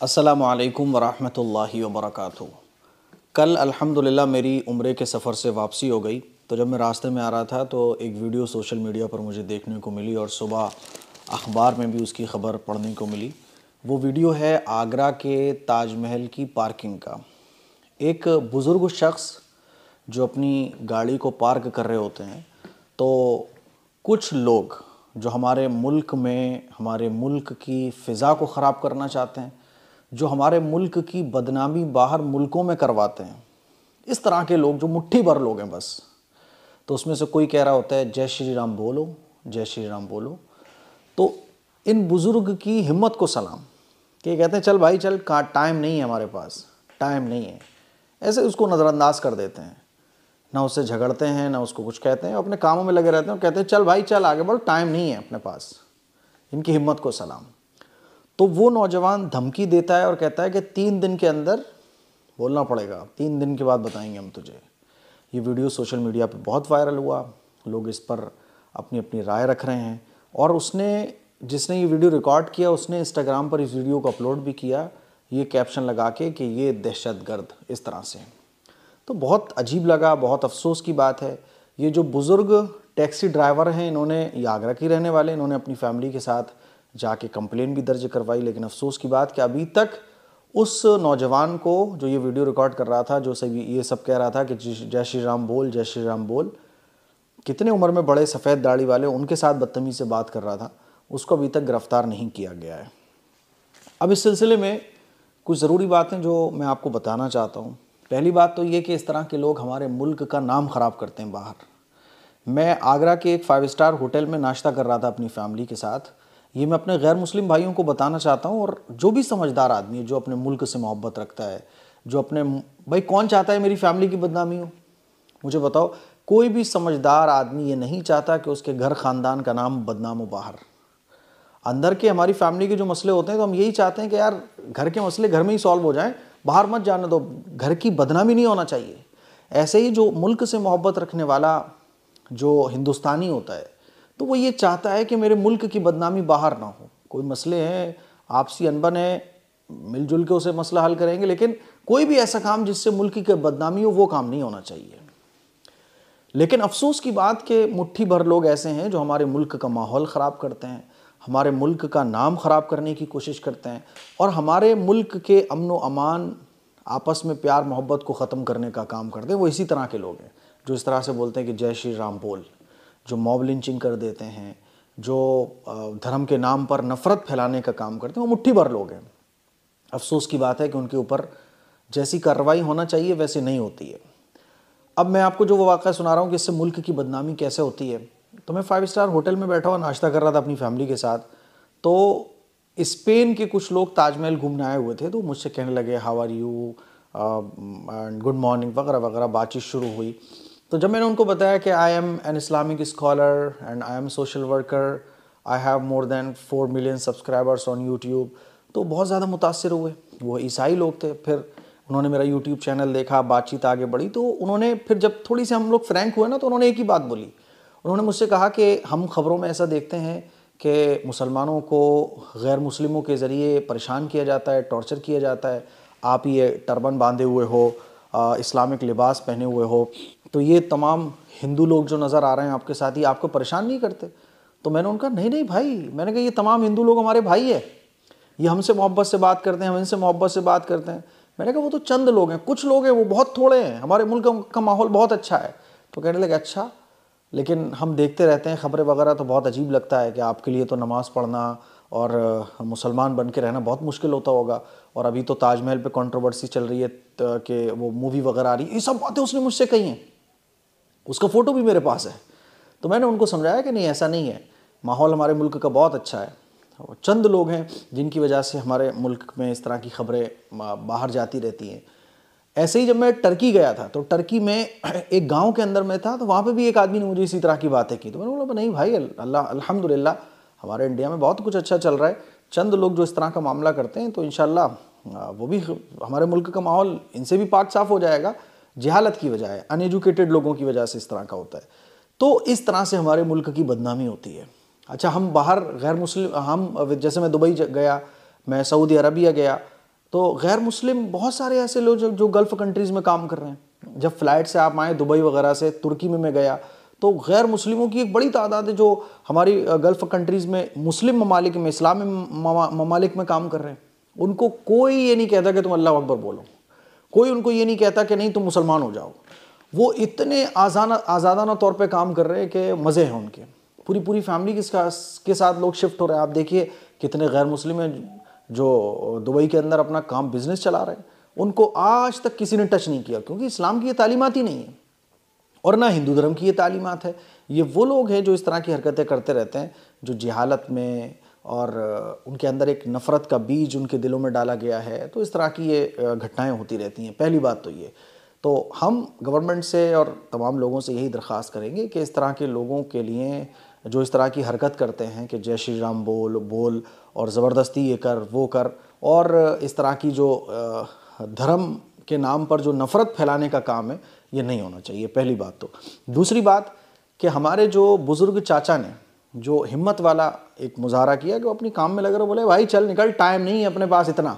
अस्सलामु अलैकुम वरहमतुल्लाहि वबरकातुहू। कल अल्हम्दुलिल्लाह मेरी उम्रे के सफ़र से वापसी हो गई। तो जब मैं रास्ते में आ रहा था तो एक वीडियो सोशल मीडिया पर मुझे देखने को मिली और सुबह अखबार में भी उसकी ख़बर पढ़ने को मिली। वो वीडियो है आगरा के ताजमहल की पार्किंग का। एक बुज़ुर्ग शख्स जो अपनी गाड़ी को पार्क कर रहे होते हैं, तो कुछ लोग जो हमारे मुल्क में हमारे मुल्क की फ़िज़ा को ख़राब करना चाहते हैं, जो हमारे मुल्क की बदनामी बाहर मुल्कों में करवाते हैं, इस तरह के लोग जो मुट्ठी भर लोग हैं बस। तो उसमें से कोई कह रहा होता है जय श्री राम बोलो, जय श्री राम बोलो। तो इन बुज़ुर्ग की हिम्मत को सलाम कि कहते हैं चल भाई चल, कहाँ टाइम नहीं है, हमारे पास टाइम नहीं है। ऐसे उसको नज़रअंदाज कर देते हैं, ना उससे झगड़ते हैं ना उसको कुछ कहते हैं, अपने कामों में लगे रहते हैं और कहते हैं चल भाई चल आगे बढ़, टाइम नहीं है अपने पास। इनकी हिम्मत को सलाम। तो वो नौजवान धमकी देता है और कहता है कि 3 दिन के अंदर बोलना पड़ेगा, 3 दिन के बाद बताएंगे हम तुझे। ये वीडियो सोशल मीडिया पे बहुत वायरल हुआ, लोग इस पर अपनी अपनी राय रख रहे हैं। और जिसने ये वीडियो रिकॉर्ड किया उसने इंस्टाग्राम पर इस वीडियो को अपलोड भी किया, ये कैप्शन लगा के कि ये दहशतगर्द, इस तरह से। तो बहुत अजीब लगा, बहुत अफसोस की बात है। ये जो बुज़ुर्ग टैक्सी ड्राइवर हैं, इन्होंने, ये आगरा की रहने वाले, इन्होंने अपनी फैमिली के साथ जाके कंप्लेन भी दर्ज करवाई। लेकिन अफसोस की बात कि अभी तक उस नौजवान को जो ये वीडियो रिकॉर्ड कर रहा था, जो ये सब कह रहा था कि जय श्री राम बोल, जय श्री राम बोल, कितने उम्र में बड़े सफ़ेद दाढ़ी वाले उनके साथ बदतमीज़ी से बात कर रहा था, उसको अभी तक गिरफ़्तार नहीं किया गया है। अब इस सिलसिले में कुछ ज़रूरी बातें जो मैं आपको बताना चाहता हूँ। पहली बात तो ये कि इस तरह के लोग हमारे मुल्क का नाम ख़राब करते हैं बाहर। मैं आगरा के एक 5 स्टार होटल में नाश्ता कर रहा था अपनी फैमिली के साथ। ये मैं अपने गैर मुस्लिम भाइयों को बताना चाहता हूँ, और जो भी समझदार आदमी है, जो अपने मुल्क से मोहब्बत रखता है, जो अपने, भाई कौन चाहता है मेरी फैमिली की बदनामी हो? मुझे बताओ। कोई भी समझदार आदमी ये नहीं चाहता कि उसके घर ख़ानदान का नाम बदनाम हो बाहर। अंदर के हमारी फैमिली के जो मसले होते हैं तो हम यही चाहते हैं कि यार घर के मसले घर में ही सॉल्व हो जाएं, बाहर मत जाने दो, घर की बदनामी नहीं होना चाहिए। ऐसे ही जो मुल्क से मोहब्बत रखने वाला जो हिंदुस्तानी होता है, तो वो ये चाहता है कि मेरे मुल्क की बदनामी बाहर ना हो। कोई मसले हैं, आपसी अनबन है, मिलजुल के उसे मसला हल करेंगे, लेकिन कोई भी ऐसा काम जिससे मुल्क की बदनामी हो, वो काम नहीं होना चाहिए। लेकिन अफसोस की बात कि मुट्ठी भर लोग ऐसे हैं जो हमारे मुल्क का माहौल ख़राब करते हैं, हमारे मुल्क का नाम ख़राब करने की कोशिश करते हैं, और हमारे मुल्क के अमन व अमान, आपस में प्यार मोहब्बत को ख़त्म करने का काम करते हैं। वो इसी तरह के लोग हैं जो इस तरह से बोलते हैं कि जय श्री राम बोल, जो मॉब लिंचिंग कर देते हैं, जो धर्म के नाम पर नफ़रत फैलाने का काम करते हैं, वो मुट्ठी भर लोग हैं। अफसोस की बात है कि उनके ऊपर जैसी कार्रवाई होना चाहिए वैसे नहीं होती है। अब मैं आपको जो वो वाक़या सुना रहा हूँ कि इससे मुल्क की बदनामी कैसे होती है। तो मैं 5 स्टार होटल में बैठा हुआ नाश्ता कर रहा था अपनी फैमिली के साथ। तो स्पेन के कुछ लोग ताजमहल घूमने आए हुए थे, तो मुझसे कहने लगे how are you and good morning वगैरह वगैरह, बातचीत शुरू हुई। तो जब मैंने उनको बताया कि I am an Islamic scholar and I am social worker, I have more than 4 million subscribers on YouTube, तो बहुत ज़्यादा मुतासिर हुए। वो ईसाई लोग थे। फिर उन्होंने मेरा यूट्यूब चैनल देखा, बातचीत आगे बढ़ी। तो उन्होंने फिर जब थोड़ी सी हम लोग फ्रैंक हुए ना, तो उन्होंने एक ही बात बोली। उन्होंने मुझसे कहा कि हम ख़बरों में ऐसा देखते हैं कि मुसलमानों को गैर मुस्लिमों के ज़रिए परेशान किया जाता है, टॉर्चर किया जाता है। आप ये टर्बन बांधे हुए हो, इस्लामिक लिबास पहने हुए हो, तो ये तमाम हिंदू लोग जो नज़र आ रहे हैं आपके साथ, ही आपको परेशान नहीं करते? तो मैंने उनका नहीं नहीं भाई, मैंने कहा ये तमाम हिंदू लोग हमारे भाई है, ये हमसे मोहब्बत से बात करते हैं, हम इनसे मोहब्बत से बात करते हैं। मैंने कहा वो तो चंद लोग हैं, कुछ लोग हैं, वो बहुत थोड़े हैं, हमारे मुल्क का माहौल बहुत अच्छा है। तो कहने लगे अच्छा, लेकिन हम देखते रहते हैं खबरें वगैरह, तो बहुत अजीब लगता है कि आपके लिए तो नमाज़ पढ़ना और मुसलमान बन के रहना बहुत मुश्किल होता होगा। और अभी तो ताजमहल पे कंट्रोवर्सी चल रही है कि वो मूवी वगैरह आ रही है। ये सब बातें उसने मुझसे कही हैं, उसका फ़ोटो भी मेरे पास है। तो मैंने उनको समझाया कि नहीं, ऐसा नहीं है, माहौल हमारे मुल्क का बहुत अच्छा है। और चंद लोग हैं जिनकी वजह से हमारे मुल्क में इस तरह की खबरें बाहर जाती रहती हैं। ऐसे ही जब मैं टर्की गया था, तो टर्की में एक गांव के अंदर में था, तो वहाँ पे भी एक आदमी ने मुझे इसी तरह की बातें की। तो मैंने बोला नहीं भाई, अल्लाह अल्हम्दुलिल्लाह हमारे इंडिया में बहुत कुछ अच्छा चल रहा है। चंद लोग जो इस तरह का मामला करते हैं, तो इंशाल्लाह वो भी, हमारे मुल्क का माहौल इनसे भी पाक साफ़ हो जाएगा। जहालत की वजह है, अनएजुकेटेड लोगों की वजह से इस तरह का होता है। तो इस तरह से हमारे मुल्क की बदनामी होती है। अच्छा, हम बाहर गैर मुस्लिम, हम जैसे मैं दुबई गया, मैं सऊदी अरबिया गया, तो गैर मुस्लिम बहुत सारे ऐसे लोग जो गल्फ़ कंट्रीज़ में काम कर रहे हैं। जब फ़्लाइट से आप आए दुबई वगैरह से, तुर्की में मैं गया तो गैर मुस्लिमों की एक बड़ी तादाद है जो हमारी गल्फ़ कंट्रीज़ में, मुस्लिम ममालिक में, इस्लामी ममालिक में काम कर रहे हैं। उनको कोई ये नहीं कहता कि तुम अल्लाह अकबर बोलो, कोई उनको ये नहीं कहता कि नहीं तुम मुसलमान हो जाओ। वो इतने आज़ादाना तौर पे काम कर रहे हैं कि मज़े हैं उनके। पूरी पूरी फैमिली के साथ लोग शिफ्ट हो रहे हैं। आप देखिए कितने गैर मुस्लिम हैं जो दुबई के अंदर अपना काम बिजनेस चला रहे हैं। उनको आज तक किसी ने टच नहीं किया, क्योंकि इस्लाम की ये तालीमात ही नहीं है और ना हिंदू धर्म की ये तालीमात है। ये वो लोग हैं जो इस तरह की हरकतें करते रहते हैं, जो जहालत में और उनके अंदर एक नफ़रत का बीज उनके दिलों में डाला गया है। तो इस तरह की ये घटनाएं होती रहती हैं। पहली बात तो ये, तो हम गवर्नमेंट से और तमाम लोगों से यही दरख्वास्त करेंगे कि इस तरह के लोगों के लिए जो इस तरह की हरकत करते हैं कि जय श्री राम बोल और ज़बरदस्ती ये कर वो कर, और इस तरह की जो धर्म के नाम पर जो नफ़रत फैलाने का काम है, ये नहीं होना चाहिए। पहली बात तो। दूसरी बात कि हमारे जो बुज़ुर्ग चाचा ने जो हिम्मत वाला एक मुजाहरा किया कि वो अपनी काम में लगे रहो, बोले भाई चल निकल, टाइम नहीं है अपने पास इतना,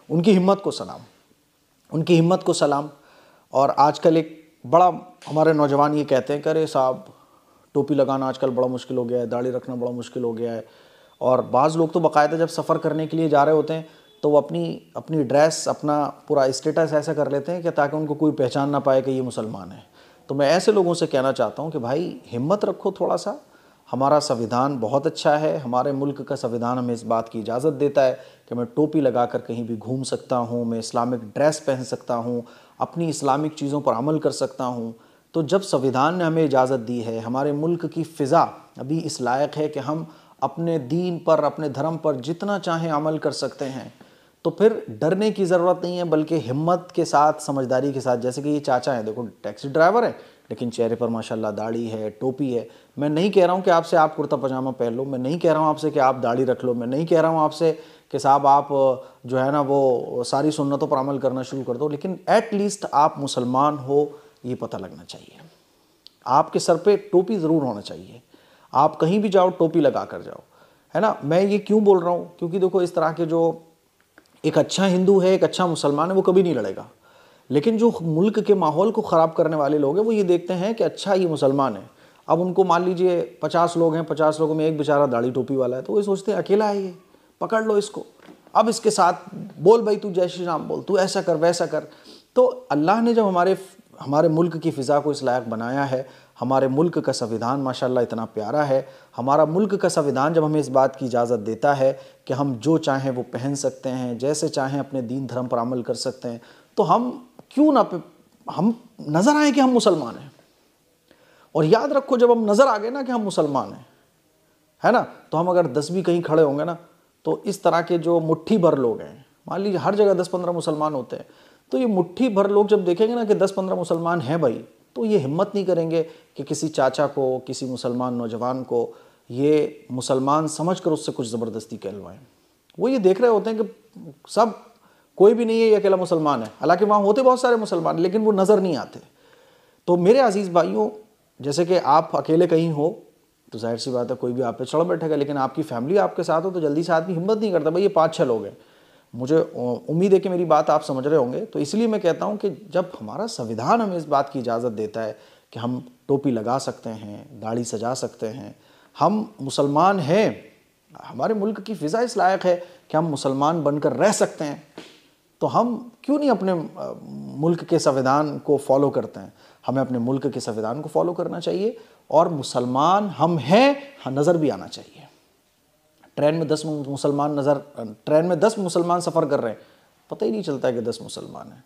उनकी हिम्मत को सलाम, उनकी हिम्मत को सलाम। और आजकल एक बड़ा हमारे नौजवान ये कहते हैं कि अरे साहब टोपी लगाना आजकल बड़ा मुश्किल हो गया है, दाढ़ी रखना बड़ा मुश्किल हो गया है। और बाज़ लोग तो बाकायदा जब सफ़र करने के लिए जा रहे होते हैं तो वो अपनी ड्रेस, अपना पूरा स्टेटस ऐसा कर लेते हैं कि ताकि उनको कोई पहचान ना पाए कि ये मुसलमान है। तो मैं ऐसे लोगों से कहना चाहता हूँ कि भाई हिम्मत रखो थोड़ा सा। हमारा संविधान बहुत अच्छा है, हमारे मुल्क का संविधान हमें इस बात की इजाज़त देता है कि मैं टोपी लगाकर कहीं भी घूम सकता हूँ, मैं इस्लामिक ड्रेस पहन सकता हूँ, अपनी इस्लामिक चीज़ों पर अमल कर सकता हूँ। तो जब संविधान ने हमें इजाज़त दी है, हमारे मुल्क की फ़िज़ा अभी इस लायक है कि हम अपने दीन पर, अपने धर्म पर जितना चाहें अमल कर सकते हैं, तो फिर डरने की ज़रूरत नहीं है, बल्कि हिम्मत के साथ, समझदारी के साथ। जैसे कि ये चाचा हैं, देखो टैक्सी ड्राइवर है लेकिन चेहरे पर माशाल्लाह दाढ़ी है, टोपी है। मैं नहीं कह रहा हूँ कि आपसे आप कुर्ता पजामा पहन लो, मैं नहीं कह रहा हूँ आपसे कि आप दाढ़ी रख लो, मैं नहीं कह रहा हूँ आपसे कि साहब आप जो है ना वो सारी सुन्नतों पर अमल करना शुरू कर दो, लेकिन एट लीस्ट आप मुसलमान हो ये पता लगना चाहिए। आपके सर पे टोपी ज़रूर होना चाहिए। आप कहीं भी जाओ टोपी लगा कर जाओ, है ना। मैं ये क्यों बोल रहा हूँ, क्योंकि देखो इस तरह के जो एक अच्छा हिंदू है, एक अच्छा मुसलमान है, वो कभी नहीं लड़ेगा। लेकिन जो मुल्क के माहौल को ख़राब करने वाले लोग हैं वो ये देखते हैं कि अच्छा ये मुसलमान है, अब उनको मान लीजिए 50 लोग हैं, 50 लोगों में एक बेचारा दाढ़ी टोपी वाला है, तो वो सोचते हैं अकेला है ये, पकड़ लो इसको, अब इसके साथ बोल भाई तू जय श्री राम बोल, तू ऐसा कर वैसा कर। तो अल्लाह ने जब हमारे मुल्क की फ़िज़ा को इस लायक बनाया है, हमारे मुल्क का संविधान माशाल्लाह इतना प्यारा है, हमारा मुल्क का संविधान जब हमें इस बात की इजाज़त देता है कि हम जो चाहें वो पहन सकते हैं, जैसे चाहें अपने दीन धर्म पर अमल कर सकते हैं, तो हम क्यों ना हम नज़र आए कि हम मुसलमान हैं। और याद रखो जब हम नज़र आ गए ना कि हम मुसलमान हैं, है ना, तो हम अगर 10 भी कहीं खड़े होंगे ना, तो इस तरह के जो मुट्ठी भर लोग हैं, मान लीजिए हर जगह 10-15 मुसलमान होते हैं, तो ये मुट्ठी भर लोग जब देखेंगे ना कि 10-15 मुसलमान हैं भाई, तो ये हिम्मत नहीं करेंगे कि किसी चाचा को, किसी मुसलमान नौजवान को ये मुसलमान समझकर उससे कुछ ज़बरदस्ती कहलवाएं। वो ये देख रहे होते हैं कि सब कोई भी नहीं है, ये अकेला मुसलमान है। हालांकि वहाँ होते बहुत सारे मुसलमान, लेकिन वो नज़र नहीं आते। तो मेरे अजीज़ भाइयों, जैसे कि आप अकेले कहीं हो तो जाहिर सी बात है कोई भी आप पे चढ़ बैठेगा, लेकिन आपकी फैमिली आपके साथ हो तो जल्दी से आदमी हिम्मत नहीं करता, भाई ये 5-6 लोग हैं। मुझे उम्मीद है कि मेरी बात आप समझ रहे होंगे। तो इसलिए मैं कहता हूँ कि जब हमारा संविधान हमें इस बात की इजाज़त देता है कि हम टोपी लगा सकते हैं, दाढ़ी सजा सकते हैं, हम मुसलमान हैं, हमारे मुल्क की फ़िज़ा इस लायक है कि हम मुसलमान बनकर रह सकते हैं, तो हम क्यों नहीं अपने मुल्क के संविधान को फॉलो करते हैं। हमें अपने मुल्क के संविधान को फॉलो करना चाहिए और मुसलमान हम हैं, नज़र भी आना चाहिए। ट्रेन में 10 मुसलमान सफ़र कर रहे हैं, पता ही नहीं चलता है कि 10 मुसलमान हैं।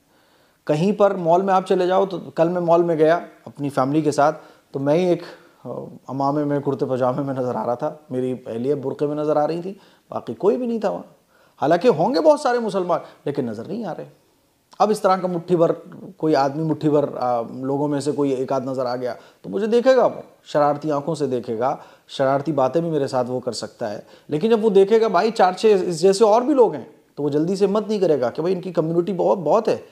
कहीं पर मॉल में आप चले जाओ, तो कल मैं मॉल में गया अपनी फैमिली के साथ, तो मैं ही एक अमामे में, कुर्ते पजामे में नज़र आ रहा था, मेरी अहलिया बुर्क़े में नज़र आ रही थी, बाकी कोई भी नहीं था वहाँ। हालांकि होंगे बहुत सारे मुसलमान, लेकिन नज़र नहीं आ रहे। अब इस तरह का मुट्ठी भर कोई आदमी, मुट्ठी भर लोगों में से कोई एक आध नज़र आ गया तो मुझे देखेगा, वो शरारती आंखों से देखेगा, शरारती बातें भी मेरे साथ वो कर सकता है। लेकिन जब वो देखेगा भाई 4-6 इस जैसे और भी लोग हैं, तो वो जल्दी से हिम्मत नहीं करेगा कि भाई इनकी कम्युनिटी बहुत है,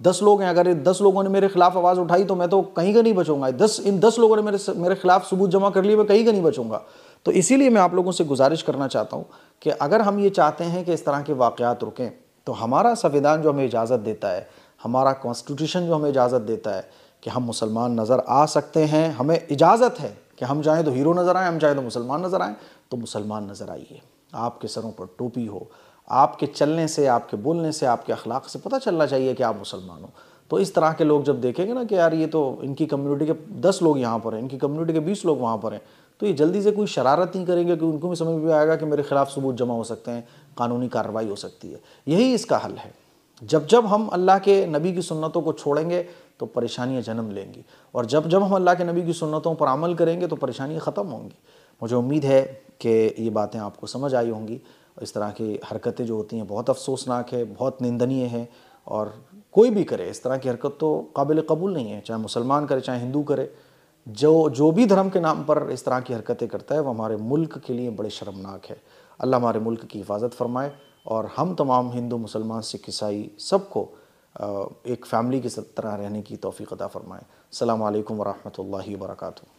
10 लोग हैं, अगर 10 लोगों ने मेरे खिलाफ आवाज़ उठाई तो मैं तो कहीं का नहीं बचूंगा। इन 10 लोगों ने मेरे खिलाफ सबूत जमा कर लिए, मैं कहीं का नहीं बचूंगा। तो इसीलिए मैं आप लोगों से गुजारिश करना चाहता हूँ कि अगर हम ये चाहते हैं कि इस तरह के वाक़यात रुकें, तो हमारा संविधान जो हमें इजाज़त देता है, हमारा कॉन्स्टिट्यूशन जो हमें इजाज़त देता है कि हम मुसलमान नज़र आ सकते हैं, हमें इजाज़त है कि हम चाहें तो हीरो नज़र आएँ, हम चाहें तो मुसलमान नज़र आएँ, तो मुसलमान नज़र आइए। आपके सरों पर टोपी हो, आपके चलने से, आपके बोलने से, आपके अखलाक से पता चलना चाहिए कि आप मुसलमान हो। तो इस तरह के लोग जब देखेंगे ना कि यार ये तो इनकी कम्युनिटी के 10 लोग यहाँ पर हैं, इनकी कम्युनिटी के 20 लोग वहाँ पर हैं, तो ये जल्दी से कोई शरारत नहीं करेंगे कि उनको भी समझ में आएगा कि मेरे खिलाफ सबूत जमा हो सकते हैं, कानूनी कार्रवाई हो सकती है। यही इसका हल है। जब जब हम अल्लाह के नबी की सुन्नतों को छोड़ेंगे तो परेशानियां जन्म लेंगी, और जब जब हम अल्लाह के नबी की सुन्नतों पर अमल करेंगे तो परेशानियां ख़त्म होंगी। मुझे उम्मीद है कि ये बातें आपको समझ आई होंगी। इस तरह की हरकतें जो होती हैं बहुत अफसोसनाक है, बहुत निंदनीय है, और कोई भी करे इस तरह की हरकत तो काबिल कबूल नहीं है, चाहे मुसलमान करे चाहे हिंदू करे। जो भी धर्म के नाम पर इस तरह की हरकतें करता है वो हमारे मुल्क के लिए बड़े शर्मनाक है। अल्लाह हमारे मुल्क की हिफाजत फरमाए और हम तमाम हिंदू, मुसलमान, सिख, ईसाई सबको एक फ़ैमिली की तरह रहने की तौफ़ीक़ अता फ़रमाए। अस्सलामु अलैकुम व रहमतुल्लाहि व बरकातुहू।